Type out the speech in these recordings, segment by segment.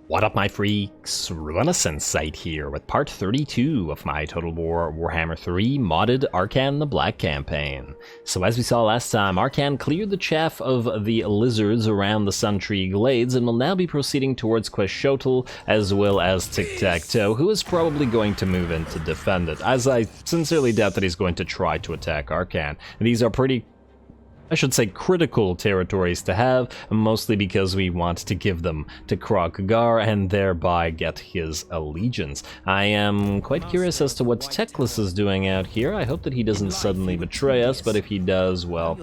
What up, my freaks? RuinousInsight here with part 32 of my Total Warhammer 3 modded Arkhan the Black campaign. So as we saw last time, Arkhan cleared the chaff of the lizards around the Suntree Glades and will now be proceeding towards Queshotel as well as Tic-Tac-Toe, who is probably going to move in to defend it, as I sincerely doubt that he's going to try to attack Arkhan. These are pretty, I should say, critical territories to have, mostly because we want to give them to Kroq-Gar and thereby get his allegiance. I am quite curious as to what Teclis is doing out here. I hope that he doesn't suddenly betray us, but if he does, well,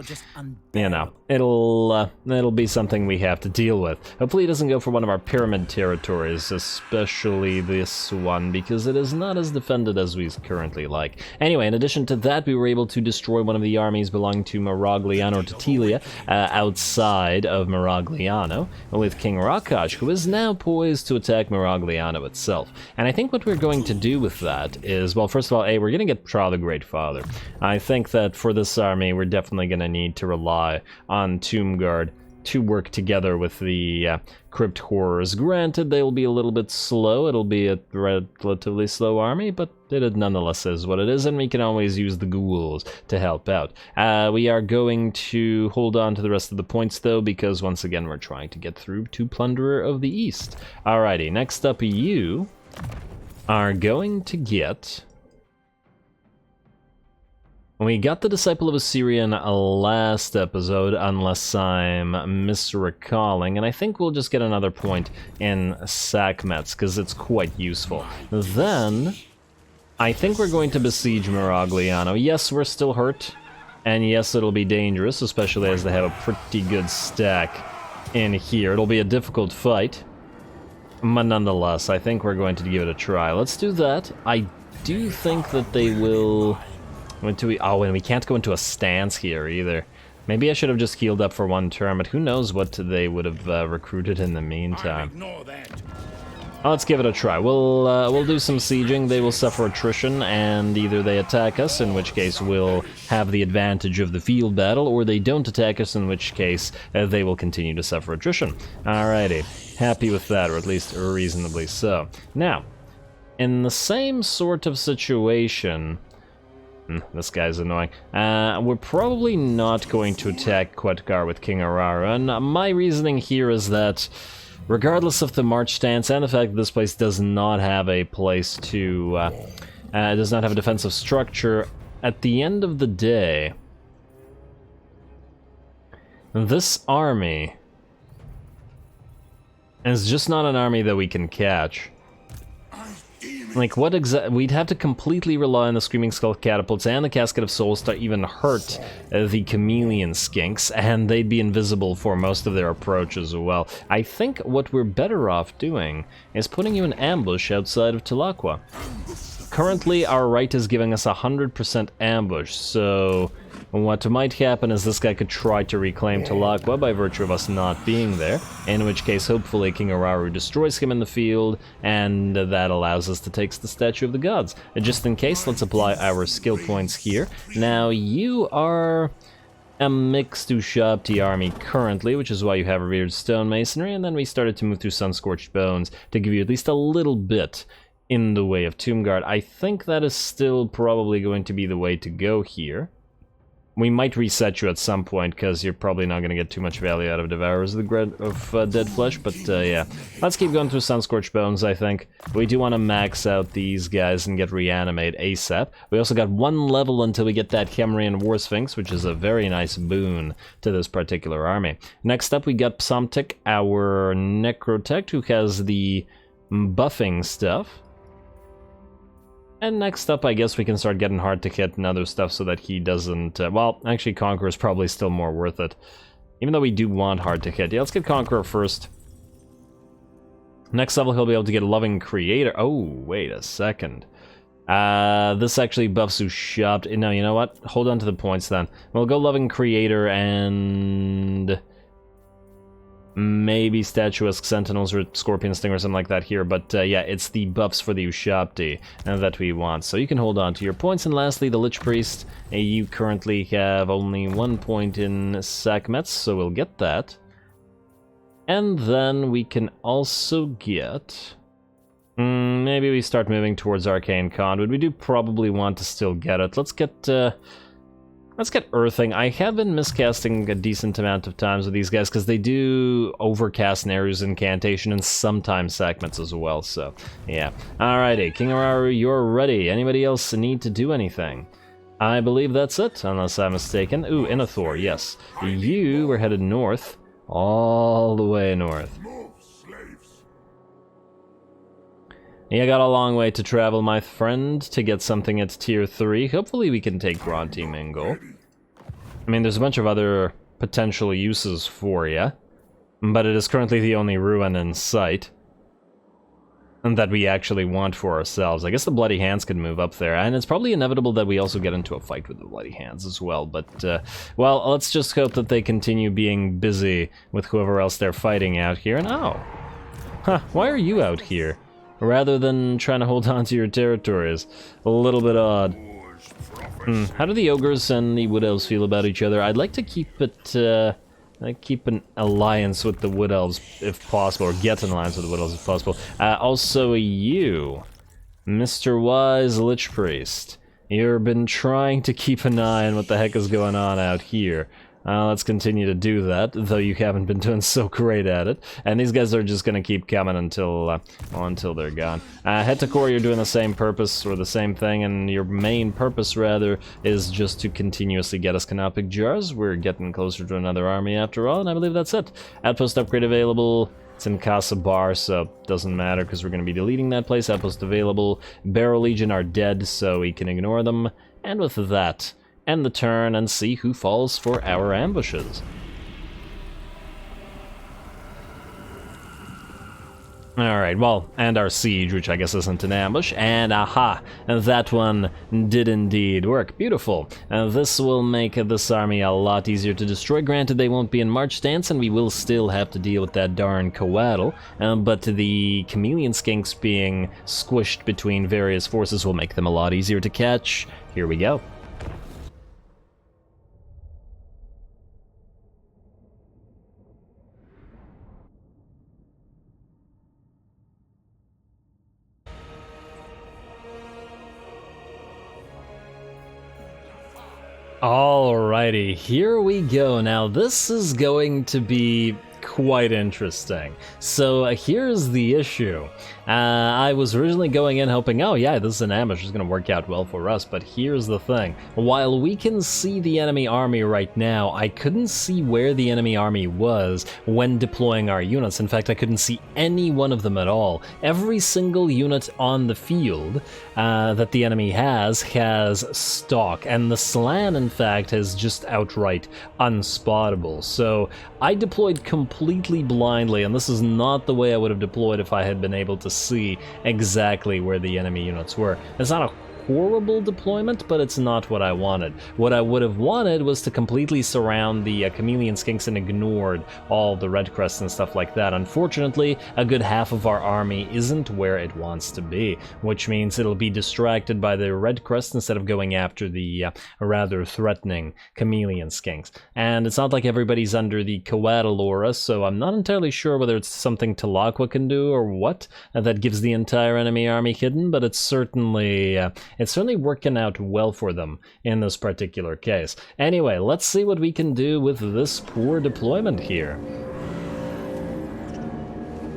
you know, it'll be something we have to deal with. Hopefully he doesn't go for one of our pyramid territories, especially this one, because it is not as defended as we currently like. Anyway, in addition to that, we were able to destroy one of the armies belonging to Moragliano or to TILEA outside of Moragliano, with King Rakash, who is now poised to attack Moragliano itself. And I think what we're going to do with that is, well, first of all, we're going to get Tra the Great Father. I think that for this army, we're definitely going to need to rely on Tomb Guard to work together with the Crypt Horrors. Granted, they will be a little bit slow. It'll be a relatively slow army, but it nonetheless is what it is, and we can always use the ghouls to help out. We are going to hold on to the rest of the points, though, because once again, we're trying to get through to Plunderer of the East. Alrighty, next up, you are going to get... We got the Disciple of Assyrian last episode, unless I'm misrecalling, and I think we'll just get another point in Sakhmetz, because it's quite useful. Then, I think we're going to besiege Moragliano. Yes, we're still hurt, and yes, it'll be dangerous, especially as they have a pretty good stack in here. It'll be a difficult fight, but nonetheless, I think we're going to give it a try. Let's do that. I do think that they will... Oh, and we can't go into a stance here either. Maybe I should have just healed up for one turn, but who knows what they would have recruited in the meantime. Let's give it a try. We'll do some sieging. They will suffer attrition, and either they attack us, in which case we'll have the advantage of the field battle, or they don't attack us, in which case they will continue to suffer attrition. Alrighty, happy with that, or at least reasonably so. Now, in the same sort of situation... This guy's annoying. We're probably not going to attack Kroq-Gar with King Arara, and my reasoning here is that regardless of the march stance and the fact that this place does not have a place to, does not have a defensive structure, at the end of the day, this army is just not an army that we can catch. Like, what we'd have to completely rely on the Screaming Skull Catapults and the Casket of Souls to even hurt the Chameleon Skinks, and they'd be invisible for most of their approach as well. I think what we're better off doing is putting you in ambush outside of Tilaqua. Currently, our right is giving us 100% ambush, so what might happen is this guy could try to reclaim Tilaqua by virtue of us not being there, in which case hopefully King Araru destroys him in the field, and that allows us to take the Statue of the Gods. Just in case, let's apply our skill points here. Now, you are a mixed Ushabti army currently, which is why you have revered stonemasonry, and then we started to move through Sun-Scorched Bones to give you at least a little bit in the way of Tomb Guard. I think that is still probably going to be the way to go here. We might reset you at some point, because you're probably not going to get too much value out of Devourers of Dead Flesh, but yeah. Let's keep going through Sun-Scorched Bones, I think. We do want to max out these guys and get Reanimate ASAP. We also got one level until we get that Khemrian War Sphinx, which is a very nice boon to this particular army. Next up, we got Psamtik, our Necrotect, who has the buffing stuff. And next up, I guess we can start getting hard to hit and other stuff so that he doesn't... well, actually, Conqueror is probably still more worth it. Even though we do want hard to hit. Yeah, let's get Conqueror first. Next level, he'll be able to get Loving Creator. Oh, wait a second. This actually buffs Ushabti. No, you know what? Hold on to the points then. We'll go Loving Creator and... maybe Statuesque Sentinels or Scorpion Sting or something like that here, but yeah, it's the buffs for the Ushabti that we want, so you can hold on to your points. And lastly, the Lich Priest, you currently have only 1 point in Sakhmetz, so we'll get that. And then we can also get... maybe we start moving towards Arcane Conduit. We do probably want to still get it. Let's get Earthing. I have been miscasting a decent amount of times with these guys because they do overcast Neru's Incantation and sometimes segments as well, so yeah. Alrighty, King Araru, you're ready. Anybody else need to do anything? I believe that's it, unless I'm mistaken. Ooh, Inathor, yes. You were headed north, all the way north. You got a long way to travel, my friend, to get something at tier 3. Hopefully we can take Bronte Mingle. I mean, there's a bunch of other potential uses for you, but it is currently the only ruin in sight and that we actually want for ourselves. I guess the Bloody Hands could move up there, and it's probably inevitable that we also get into a fight with the Bloody Hands as well, but, well, let's just hope that they continue being busy with whoever else they're fighting out here, and oh! Huh, why are you out here? Rather than trying to hold on to your territories. A little bit odd. How do the ogres and the wood elves feel about each other? I'd like to keep it, keep an alliance with the wood elves if possible, or get an alliance with the wood elves if possible. Also you, Mr. Wise Lich Priest. You've been trying to keep an eye on what the heck is going on out here. Let's continue to do that, though you haven't been doing so great at it. And these guys are just gonna keep coming until they're gone. Hetakor, you're doing the same purpose, or the same thing, and your main purpose, rather, is just to continuously get us canopic jars. We're getting closer to another army after all, and I believe that's it. Outpost upgrade available. It's in Casa Bar, so doesn't matter, because we're gonna be deleting that place. Outpost available. Barrow Legion are dead, so we can ignore them. And with that, end the turn and see who falls for our ambushes. Alright, well, and our siege, which I guess isn't an ambush, and aha, that one did indeed work. Beautiful. This will make this army a lot easier to destroy. Granted, they won't be in march stance, and we will still have to deal with that darn Coatl, but the Chameleon Skinks being squished between various forces will make them a lot easier to catch. Here we go. Alrighty, here we go. Now this is going to be quite interesting. So here's the issue. I was originally going in hoping, oh yeah, this is an ambush, it's going to work out well for us, but here's the thing. While we can see the enemy army right now, I couldn't see where the enemy army was when deploying our units. In fact, I couldn't see any one of them at all. Every single unit on the field that the enemy has stock, and the Slann, in fact, is just outright unspottable. So I deployed completely blindly, and this is not the way I would have deployed if I had been able to see exactly where the enemy units were. It's not a horrible deployment, but it's not what I wanted. What I would have wanted was to completely surround the Chameleon Skinks and ignored all the Red Crests and stuff like that. Unfortunately, a good half of our army isn't where it wants to be, which means it'll be distracted by the Red Crest instead of going after the rather threatening Chameleon Skinks. And it's not like everybody's under the Coatl aura, so I'm not entirely sure whether it's something Tilaqua can do or what that gives the entire enemy army hidden, but it's certainly working out well for them in this particular case. Anyway, let's see what we can do with this poor deployment here.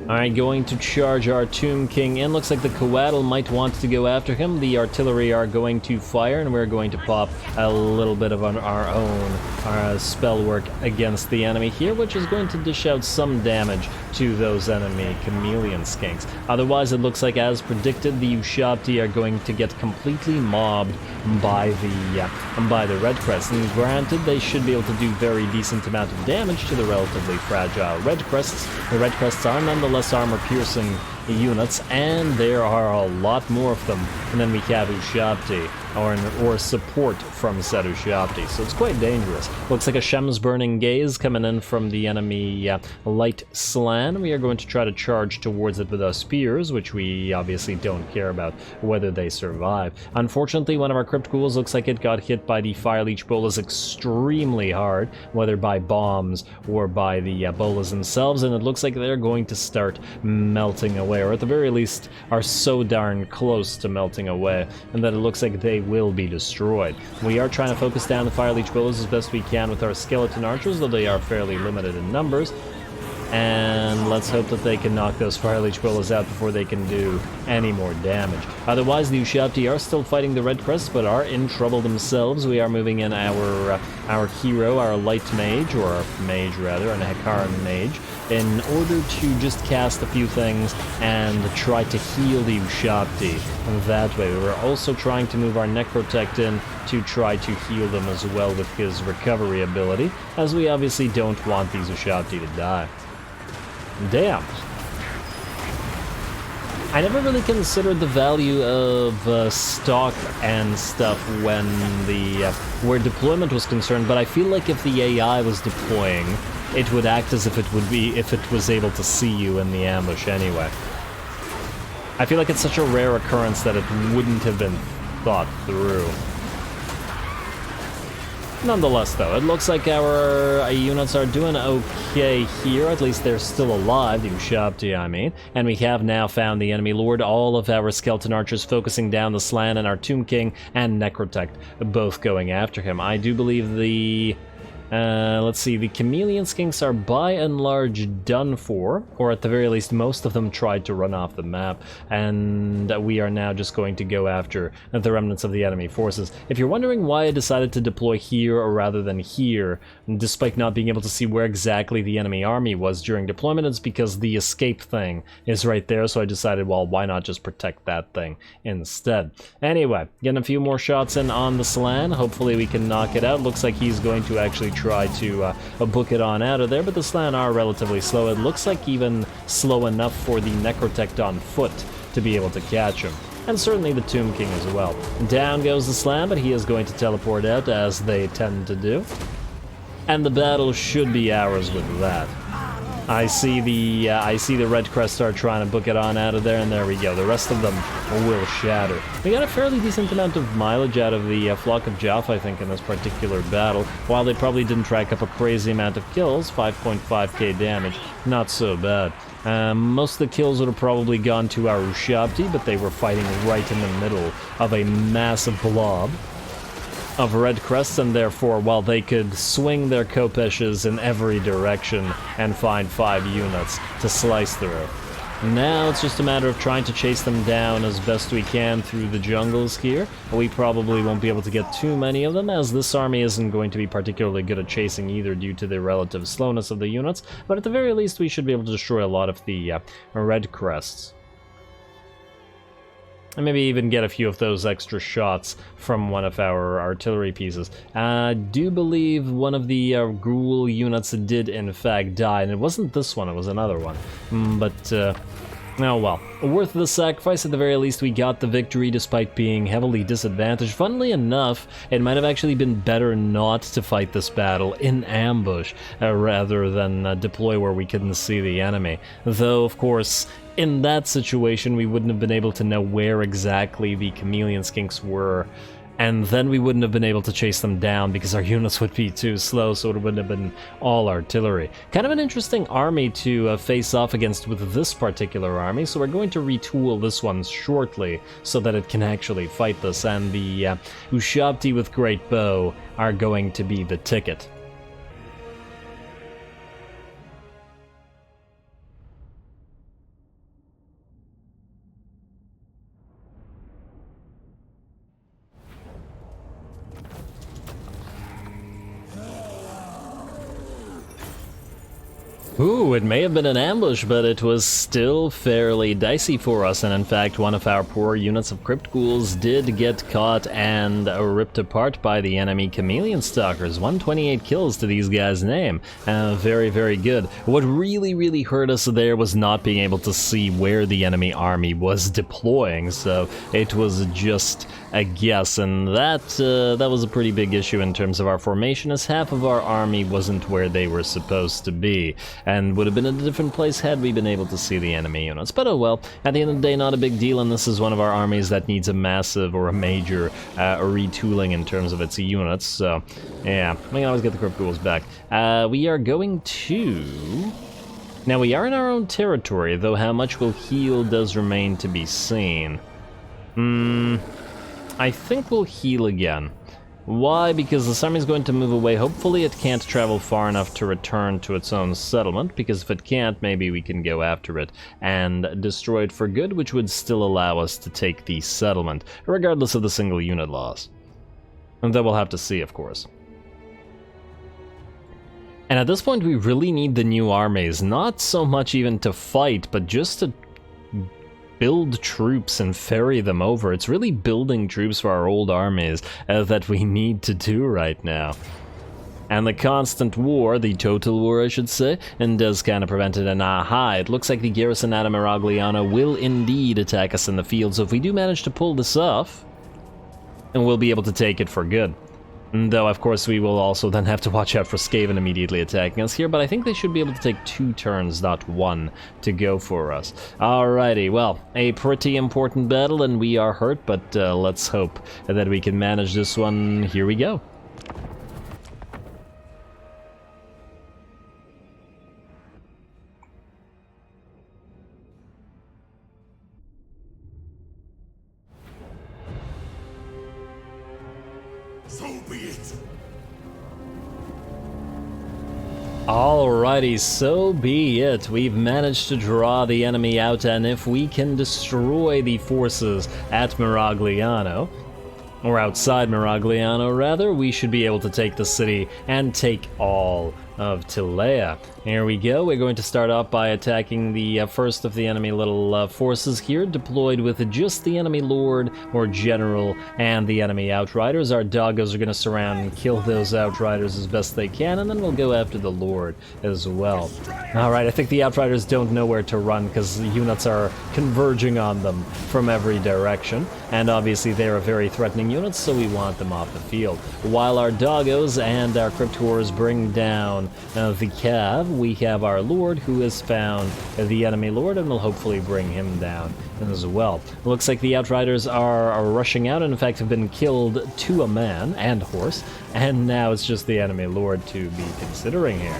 Alright, going to charge our Tomb King in. Looks like the Coatl might want to go after him. The artillery are going to fire, and we're going to pop a little bit of our own spell work against the enemy here, which is going to dish out some damage to those enemy Chameleon Skinks. Otherwise, it looks like, as predicted, the Ushabti are going to get completely mobbed by the Red Crest. And granted, they should be able to do very decent amount of damage to the relatively fragile Red Crests. The Red Crests are nonetheless armor-piercing units, and there are a lot more of them than we have Ushabti. or support from said Ushabti, so it's quite dangerous. Looks like a Shem's Burning Gaze coming in from the enemy light slan. We are going to try to charge towards it with our spears, which we obviously don't care about whether they survive. Unfortunately, one of our Crypt Ghouls looks like it got hit by the Fire Leech Bolas extremely hard, whether by bombs or by the bolas themselves, and it looks like they're going to start melting away, or at the very least are so darn close to melting away, and that it looks like they will be destroyed. We are trying to focus down the Fire Leech Bolas as best we can with our Skeleton Archers, though they are fairly limited in numbers. And let's hope that they can knock those Fire Leech Bolas out before they can do any more damage. Otherwise, the Ushabti are still fighting the Red Crest, but are in trouble themselves. We are moving in our hero, our Light Mage, or our Mage rather, an Hekaran Mage, in order to just cast a few things and try to heal the Ushabti that way. We're also trying to move our Necrotect in to try to heal them as well with his recovery ability, as we obviously don't want these Ushabti to die. Damn. I never really considered the value of stock and stuff when where deployment was concerned, but I feel like if the AI was deploying, it would act as if it was able to see you in the ambush anyway. I feel like it's such a rare occurrence that it wouldn't have been thought through. Nonetheless, though, it looks like our units are doing okay here. At least they're still alive, the Ushabti, I mean. And we have now found the enemy lord. All of our Skeleton Archers focusing down the Slan, and our Tomb King and Necrotect both going after him. I do believe the... let's see, the Chameleon Skinks are by and large done for, or at the very least most of them tried to run off the map, and we are now just going to go after the remnants of the enemy forces. If you're wondering why I decided to deploy here or rather than here, despite not being able to see where exactly the enemy army was during deployment, it's because the escape thing is right there, so I decided, well, why not just protect that thing instead. Anyway, getting a few more shots in on the Slan. Hopefully we can knock it out. Looks like he's going to actually try to book it on out of there, but the Slan are relatively slow. It looks like even slow enough for the Necrotect on foot to be able to catch him. And certainly the Tomb King as well. Down goes the Slan, but he is going to teleport out, as they tend to do. And the battle should be ours with that. I see the Red Crest start trying to book it on out of there, and there we go. The rest of them will shatter. We got a fairly decent amount of mileage out of the Flock of Joff, I think, in this particular battle. While they probably didn't rack up a crazy amount of kills, 5.5k damage, not so bad. Most of the kills would have probably gone to our Ushabti, but they were fighting right in the middle of a massive blob of Red Crests, and therefore, while they could swing their Kopeshes in every direction and find 5 units to slice through. Now it's just a matter of trying to chase them down as best we can through the jungles here. We probably won't be able to get too many of them, as this army isn't going to be particularly good at chasing either due to the relative slowness of the units, but at the very least we should be able to destroy a lot of the Red Crests. And maybe even get a few of those extra shots from one of our artillery pieces. I do believe one of the ghoul units did in fact die, and it wasn't this one, it was another one. Oh well, worth the sacrifice. At the very least we got the victory despite being heavily disadvantaged. Funnily enough, it might have actually been better not to fight this battle in ambush rather than deploy where we couldn't see the enemy. Though, of course, in that situation we wouldn't have been able to know where exactly the Chameleon Skinks were, and then we wouldn't have been able to chase them down because our units would be too slow, so it wouldn't have been all artillery. Kind of an interesting army to face off against with this particular army, so we're going to retool this one shortly so that it can actually fight this, and the Ushabti with Great Bow are going to be the ticket. Ooh, it may have been an ambush, but it was still fairly dicey for us, and in fact one of our poor units of Crypt Ghouls did get caught and ripped apart by the enemy Chameleon Stalkers. 128 kills to these guys' name. Very, very good. What really hurt us there was not being able to see where the enemy army was deploying, so it was just a guess, and that was a pretty big issue in terms of our formation, as half of our army wasn't where they were supposed to be, and would have been in a different place had we been able to see the enemy units. But oh well, at the end of the day, not a big deal, and this is one of our armies that needs a massive or a major retooling in terms of its units, so yeah, we can always get the Crypt Ghouls back. We are going to... Now, we are in our own territory, though how much we'll heal does remain to be seen. I think we'll heal again. Why? Because this army is going to move away. Hopefully it can't travel far enough to return to its own settlement, because if it can't, maybe we can go after it and destroy it for good, which would still allow us to take the settlement, regardless of the single unit loss. And then we'll have to see, of course. And at this point we really need the new armies, not so much even to fight, but just to build troops and ferry them over. It's really building troops for our old armies that we need to do right now. And the constant war, the total war I should say, and does kind of prevent it. And aha, it looks like the garrison at Moragliano will indeed attack us in the field, so if we do manage to pull this off, and we'll be able to take it for good. Though, of course, we will also then have to watch out for Skaven immediately attacking us here, but I think they should be able to take 2 turns, not 1, to go for us. Alrighty, well, a pretty important battle, and we are hurt, but let's hope that we can manage this one. Here we go. So be it. Alrighty, so be it. We've managed to draw the enemy out, and if we can destroy the forces at Moragliano, or outside Moragliano rather, we should be able to take the city and take all of TILEA. Here we go. We're going to start off by attacking the first of the enemy little forces here, deployed with just the enemy lord or general and the enemy outriders. Our doggos are going to surround and kill those outriders as best they can, and then we'll go after the lord as well. Alright, I think the outriders don't know where to run because the units are converging on them from every direction, and obviously they're a very threatening unit, so we want them off the field. While our doggos and our cryptors bring down the cav, we have our lord who has found the enemy lord and will hopefully bring him down as well. Looks like the outriders are rushing out and in fact have been killed to a man and horse, and now it's just the enemy lord to be considering here.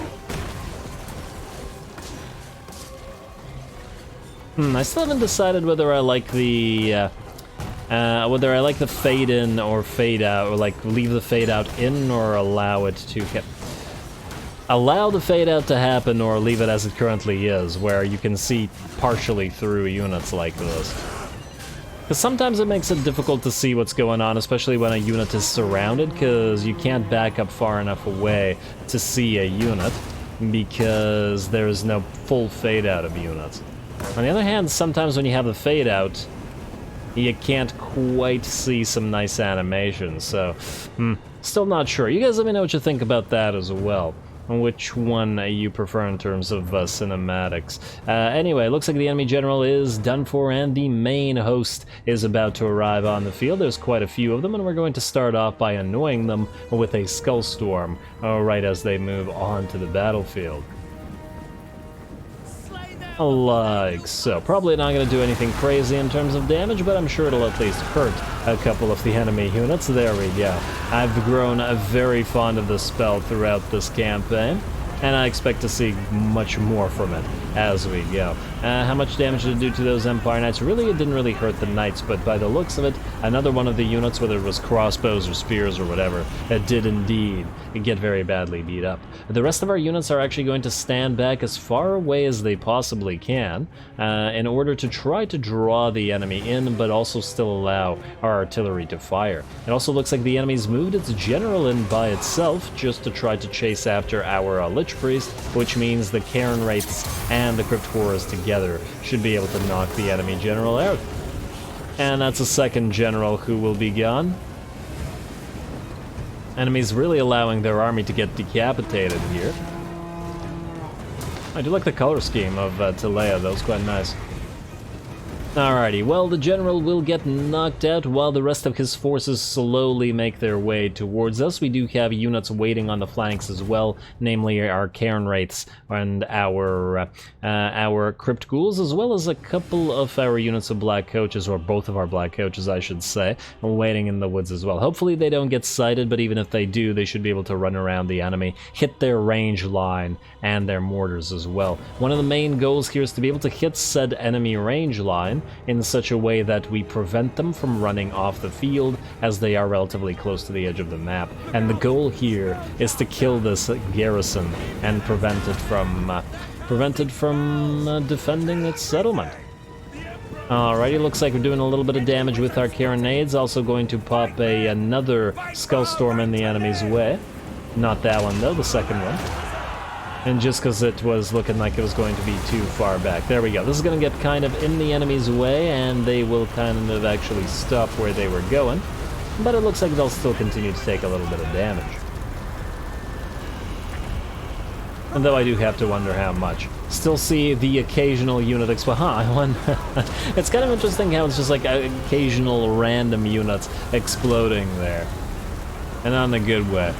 I still haven't decided whether I like the fade in or fade out, or like leave the fade out in or allow it to allow the fade out to happen, or leave it as it currently is, where you can see partially through units like this. Because sometimes it makes it difficult to see what's going on, especially when a unit is surrounded, because you can't back up far enough away to see a unit, because there's no full fade out of units. On the other hand, sometimes when you have the fade out, you can't quite see some nice animations, so still not sure. You guys let me know what you think about that as well. Which one you prefer in terms of cinematics. Anyway, looks like the enemy general is done for and the main host is about to arrive on the field. There's quite a few of them, and we're going to start off by annoying them with a skull storm right as they move on to the battlefield. Like so. Probably not going to do anything crazy in terms of damage, but I'm sure it'll at least hurt a couple of the enemy units. There we go. I've grown very fond of this spell throughout this campaign, and I expect to see much more from it as we go. How much damage did it do to those Empire Knights? Really, it didn't really hurt the Knights, but by the looks of it, another one of the units, whether it was crossbows or spears or whatever, it did indeed get very badly beat up. The rest of our units are actually going to stand back as far away as they possibly can in order to try to draw the enemy in, but also still allow our artillery to fire. It also looks like the enemy's moved its general in by itself just to try to chase after our Lich Priest, which means the Cairn Wraiths and the Crypt Horrors together should be able to knock the enemy general out. And that's a second general who will be gone. Enemies really allowing their army to get decapitated here. I do like the color scheme of TILEA, that was quite nice. Alrighty, well, the general will get knocked out while the rest of his forces slowly make their way towards us. We do have units waiting on the flanks as well, namely our Cairn Wraiths and our Crypt Ghouls, as well as a couple of our units of Black Coaches, or both of our Black Coaches, I should say, waiting in the woods as well. Hopefully they don't get sighted, but even if they do, they should be able to run around the enemy, hit their range line, and their mortars as well. One of the main goals here is to be able to hit said enemy range line in such a way that we prevent them from running off the field, as they are relatively close to the edge of the map. And the goal here is to kill this garrison and prevent it from defending its settlement. Alrighty, looks like we're doing a little bit of damage with our carronades. Also going to pop another Skullstorm in the enemy's way. Not that one though, the second one. And just because it was looking like it was going to be too far back. There we go. This is going to get kind of in the enemy's way, and they will kind of actually stop where they were going. But it looks like they'll still continue to take a little bit of damage. And though I do have to wonder how much. Still see the occasional unit explode. It's kind of interesting how it's just like occasional random units exploding there. And not in a good way.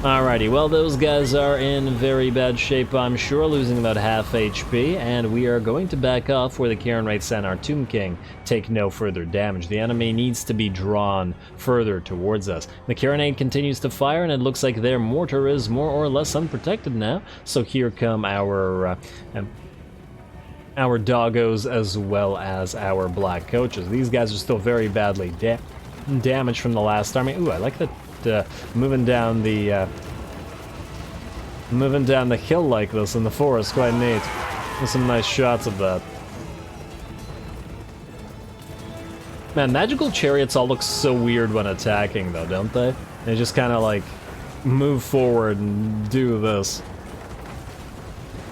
Alrighty, well, those guys are in very bad shape, I'm sure, losing about half HP, and we are going to back off where the Cairn Wraiths and our Tomb King take no further damage. The enemy needs to be drawn further towards us. The Carronade continues to fire, and it looks like their mortar is more or less unprotected now, so here come our doggos as well as our Black Coaches. These guys are still very badly damaged from the last army. Ooh, I like that. Moving down the hill like this in the forest, quite neat. There's some nice shots of that. Man, magical chariots all look so weird when attacking, though, don't they? They just kind of like move forward and do this.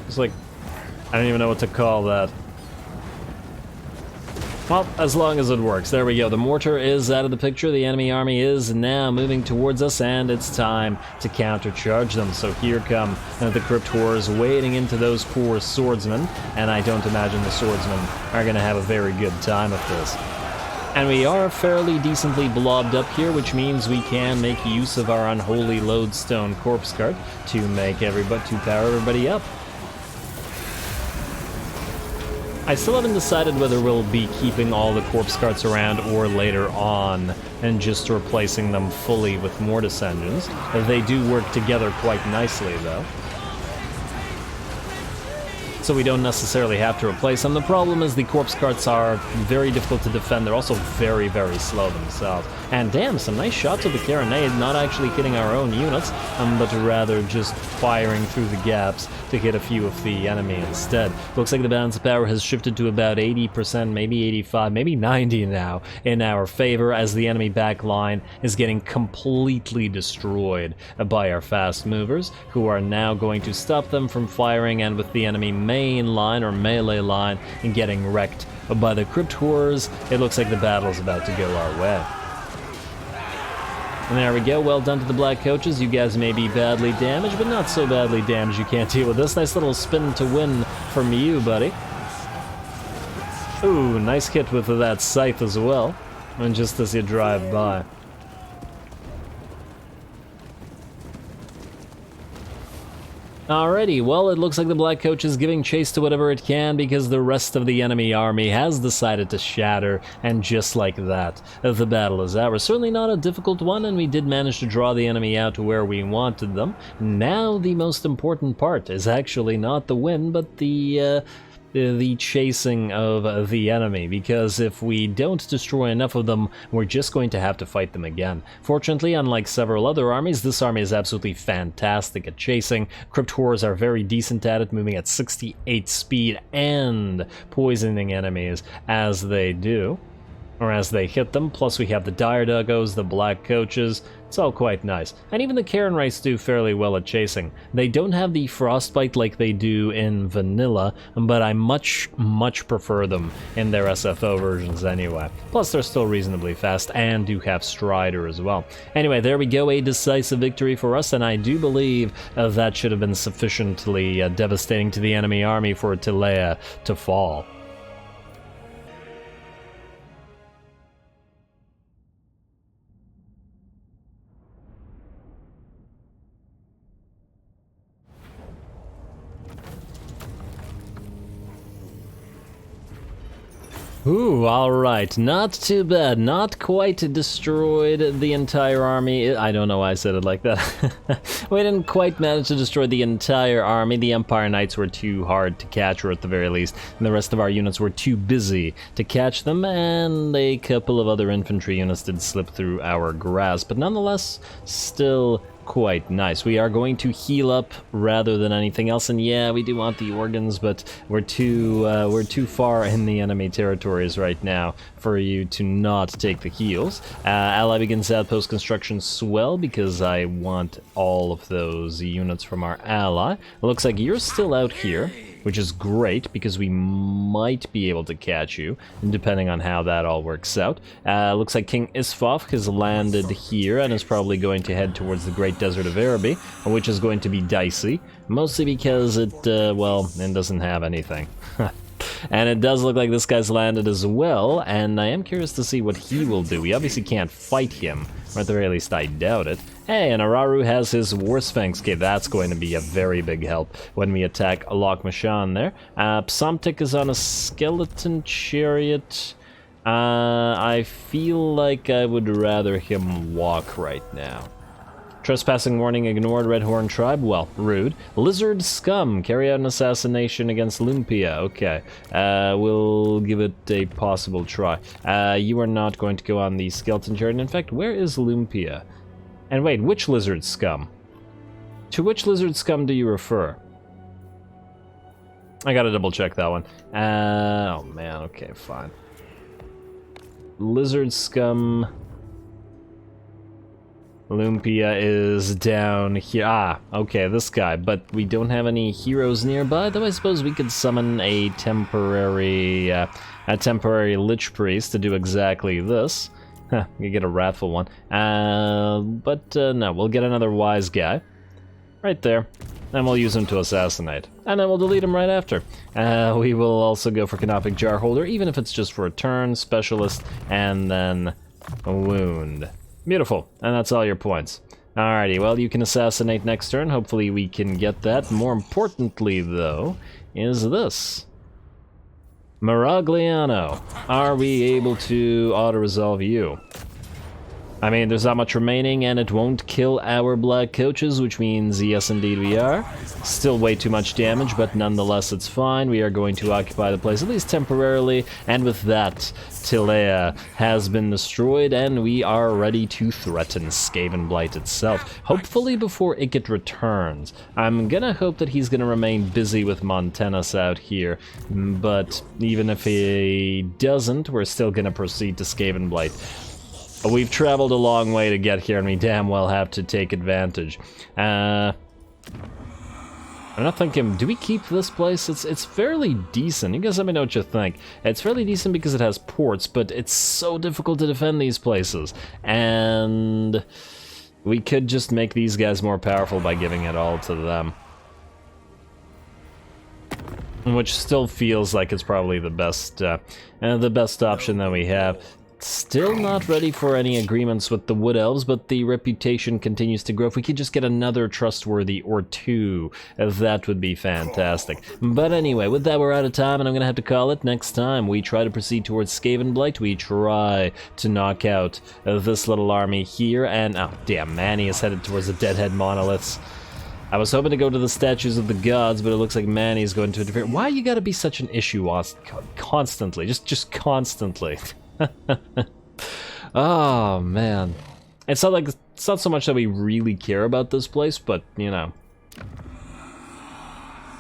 It's like, I don't even know what to call that. Well, as long as it works. There we go. The mortar is out of the picture. The enemy army is now moving towards us, and it's time to countercharge them. So here come the Crypt Horrors wading into those poor swordsmen, and I don't imagine the swordsmen are going to have a very good time with this. And we are fairly decently blobbed up here, which means we can make use of our unholy lodestone corpse cart to power everybody up. I still haven't decided whether we'll be keeping all the corpse carts around or later on and just replacing them fully with mortis engines. They do work together quite nicely, though. So we don't necessarily have to replace them. The problem is the corpse carts are very difficult to defend. They're also very, very slow themselves. And damn, some nice shots of the carronade, not actually hitting our own units, but rather just firing through the gaps to hit a few of the enemy instead. Looks like the balance of power has shifted to about 80%, maybe 85, maybe 90 now in our favor, as the enemy back line is getting completely destroyed by our fast movers, who are now going to stop them from firing, and with the enemy main line or melee line and getting wrecked by the Crypt Horrors, it looks like the battle is about to go our way. And there we go, well done to the Black Coaches. You guys may be badly damaged, but not so badly damaged you can't deal with this. Nice little spin to win from you, buddy. Ooh, nice hit with that scythe as well, and just as you drive by. Alrighty, well, it looks like the Black Coach is giving chase to whatever it can because the rest of the enemy army has decided to shatter, and just like that, the battle is over. Certainly not a difficult one, and we did manage to draw the enemy out to where we wanted them. Now the most important part is actually not the win, but the chasing of the enemy, because if we don't destroy enough of them, we're just going to have to fight them again. Fortunately, unlike several other armies, this army is absolutely fantastic at chasing. Crypt Horrors are very decent at it, moving at 68 speed and poisoning enemies as they do, or as they hit them. Plus we have the Dire Duggos, the Black Coaches. It's all quite nice. And even the Karen Wrights do fairly well at chasing. They don't have the Frostbite like they do in vanilla, but I much prefer them in their SFO versions anyway. Plus they're still reasonably fast and do have Strider as well. Anyway, there we go, a decisive victory for us, and I do believe that should have been sufficiently devastating to the enemy army for TILEA to fall. Ooh, alright, not too bad, not quite destroyed the entire army. I don't know why I said it like that. We didn't quite manage to destroy the entire army. The Empire Knights were too hard to catch, or at the very least, and the rest of our units were too busy to catch them, and a couple of other infantry units did slip through our grasp, but nonetheless, still quite nice. We are going to heal up rather than anything else, and yeah, we do want the organs, but we're too far in the enemy territories right now for you to not take the heals. Ally begins outpost construction swell because I want all of those units from our ally. It looks like you're still out here, which is great because we might be able to catch you, depending on how that all works out. Looks like King Isfaf has landed here and is probably going to head towards the Great Desert of Araby, which is going to be dicey, mostly because it, well, it doesn't have anything. And it does look like this guy's landed as well, and I am curious to see what he will do. We obviously can't fight him, or at the very least I doubt it. Hey, and Araru has his War Sphinx. Okay, that's going to be a very big help when we attack Alok Mashan there. Psamtik is on a skeleton chariot. I feel like I would rather him walk right now. Trespassing warning ignored, Red Horn Tribe, well, rude. Lizard Scum, carry out an assassination against Lumpia, okay. We'll give it a possible try. You are not going to go on the skeleton chariot. In fact, where is Lumpia? And wait, which Lizard Scum? To which Lizard Scum do you refer? I gotta double check that one. Oh man, okay, fine. Lizard Scum... Lumpia is down here. Ah, okay, this guy. But we don't have any heroes nearby, though I suppose we could summon a temporary Lich Priest to do exactly this. Huh, you get a wrathful one. No, we'll get another wise guy. Right there. And we'll use him to assassinate. And then we'll delete him right after. We will also go for Canophic Jarholder, even if it's just for a turn, Specialist, and then a wound. Beautiful, and that's all your points. Alrighty, well, you can assassinate next turn. Hopefully we can get that. More importantly, though, is this. Moragliano. Are we able to auto-resolve you? I mean, there's not much remaining, and it won't kill our Black Coaches, which means yes, indeed we are. Still way too much damage, but nonetheless it's fine. We are going to occupy the place, at least temporarily, and with that, TILEA has been destroyed, and we are ready to threaten Skaven Blight itself, hopefully before Ikit returns. I'm gonna hope that he's gonna remain busy with Montanus out here, but even if he doesn't, we're still gonna proceed to Skaven Blight. We've traveled a long way to get here, and we damn well have to take advantage. I'm not thinking, do we keep this place? It's fairly decent. You guys let me know what you think. It's fairly decent because it has ports, but it's so difficult to defend these places. And we could just make these guys more powerful by giving it all to them. Which still feels like it's probably the best option that we have. Still not ready for any agreements with the Wood Elves, but the reputation continues to grow. If we could just get another trustworthy or two, that would be fantastic. But anyway, with that we're out of time, and I'm gonna have to call it. Next time we try to proceed towards Skavenblight, we try to knock out this little army here, and oh damn, Manny is headed towards the Deadhead Monoliths. I was hoping to go to the statues of the gods, but it looks like Manny's going to interfere. Why you gotta be such an issue constantly? Just constantly. Oh man, it's not so much that we really care about this place, but you know,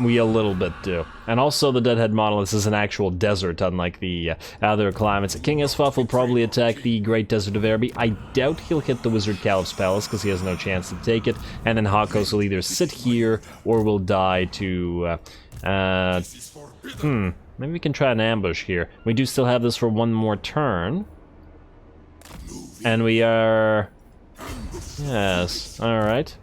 we a little bit do. And also the Deadhead Monolith is an actual desert, unlike the other climates. King Esfaf will probably attack the Great Desert of Araby. I doubt he'll hit the Wizard Caliph's Palace because he has no chance to take it. And then Hakos will either sit here or will die to maybe we can try an ambush here. We do still have this for one more turn. And we are... Yes, alright.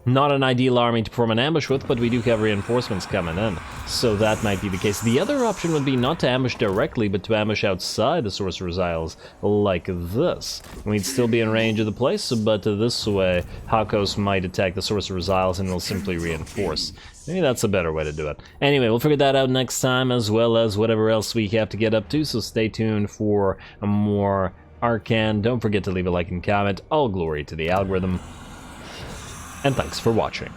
Not an ideal army to form an ambush with, but we do have reinforcements coming in. So that might be the case. The other option would be not to ambush directly, but to ambush outside the Sorcerer's Isles, like this. We'd still be in range of the place, but this way, Hakos might attack the Sorcerer's Isles and will simply reinforce. Maybe that's a better way to do it. Anyway, we'll figure that out next time, as well as whatever else we have to get up to, so stay tuned for more Arkhan. Don't forget to leave a like and comment. All glory to the algorithm. And thanks for watching.